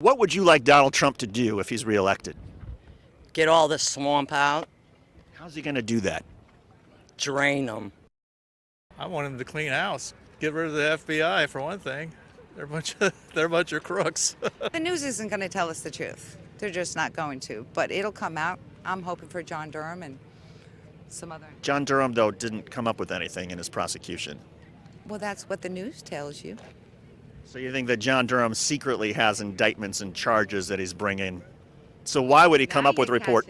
What would you like Donald Trump to do if he's reelected? Get all the swamp out, How's he going to do that? drain them. I want him to clean house. Get rid of the FBI for one thing. They're a bunch of crooks. The news isn't going to tell us the truth. They're just not going to. But it'll come out. I'm hoping for John Durham and some other. John Durham, though, didn't come up with anything in his prosecution. Well, that's what the news tells you. So you think that John Durham secretly has indictments and charges that he's bringing? So why would he come up with a report?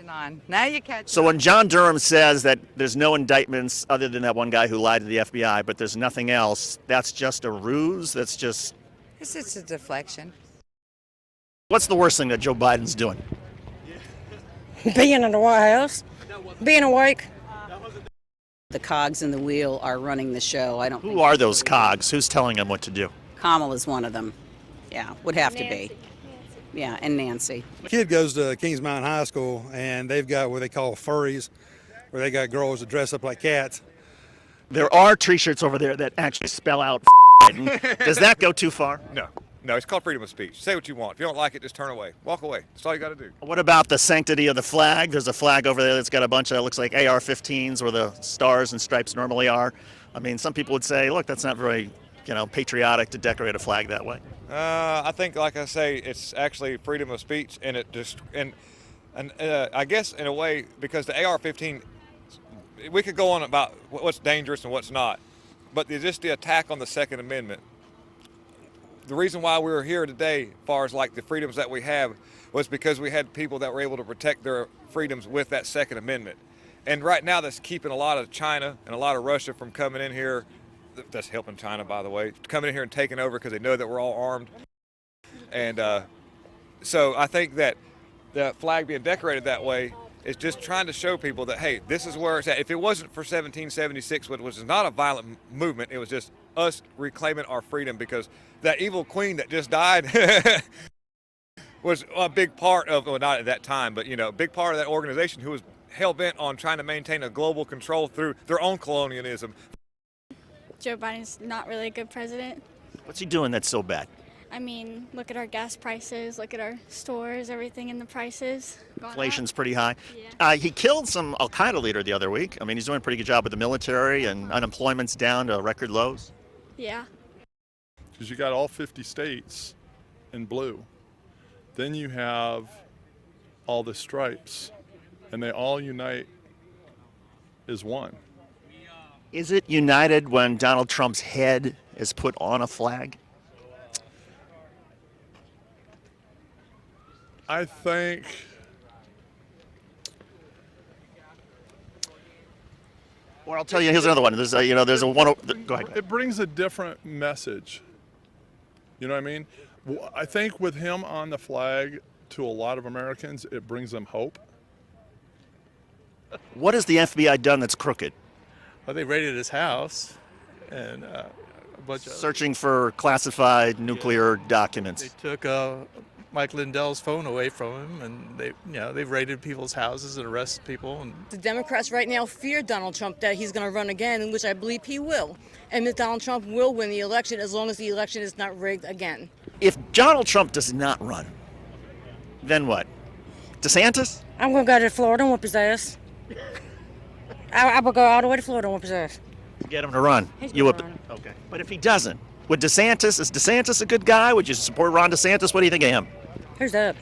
Now you catch So when John Durham says that there's no indictments other than that one guy who lied to the FBI, but there's nothing else, that's just a ruse? That's just... It's just a deflection. What's the worst thing that Joe Biden's doing? Being in the White House, being awake. The cogs in the wheel are running the show. I don't. Who are those cogs? Who's telling them what to do? Kamala's one of them. Yeah, would have to be. Yeah, and Nancy. Kid goes to Kings Mountain High School, and they've got what they call furries, where they got girls that dress up like cats. There are T-shirts over there that actually spell out Biden. Does that go too far? No, it's called freedom of speech. Say what you want. If you don't like it, just turn away. Walk away. That's all you got to do. What about the sanctity of the flag? There's a flag over there that's got a bunch of, it looks like AR-15s where the stars and stripes normally are. I mean, some people would say, look, that's not very, patriotic to decorate a flag that way. I think, like I say, it's actually freedom of speech, and it just I guess in a way, because the AR-15, we could go on about what's dangerous and what's not, but just the attack on the Second Amendment. The reason why we were here today, as far as like the freedoms that we have, was because we had people that were able to protect their freedoms with that Second Amendment. And right now that's keeping a lot of China and a lot of Russia from coming in here. That's helping China, by the way, coming in here and taking over because they know that we're all armed. And so I think that the flag being decorated that way is just trying to show people that, hey, this is where it's at. If it wasn't for 1776, which was not a violent movement, it was just us reclaiming our freedom, because that evil queen that just died was a big part of, well, not at that time, but, a big part of that organization who was hell-bent on trying to maintain a global control through their own colonialism. Joe Biden's not really a good president. What's he doing that's so bad? I mean, look at our gas prices, look at our stores, everything in the prices. Inflation's pretty high. Yeah. He killed some Al-Qaeda leader the other week. I mean, he's doing a pretty good job with the military, and unemployment's down to record lows. Yeah. Because you got all 50 states in blue. Then you have all the stripes, and they all unite as one. Is it united when Donald Trump's head is put on a flag? I think Or I'll tell you, here's another one. There's a one. Go ahead. it brings a different message. You know what I mean? I think with him on the flag, to a lot of Americans, it brings them hope. What has the FBI done that's crooked? Well, they raided his house and a bunch of... Searching for classified nuclear documents. They took Mike Lindell's phone away from him, and they've raided people's houses and arrested people. And The Democrats right now fear Donald Trump, that he's going to run again, in which I believe he will. And that Donald Trump will win the election as long as the election is not rigged again. If Donald Trump does not run, then what? DeSantis? I'm going to go to Florida and whoop his ass. I will go all the way to Florida and whoop his ass. Get him to run. He's You gonna whip run. Okay. But if he doesn't, is DeSantis a good guy? Would you support Ron DeSantis? What do you think of him? Who's that?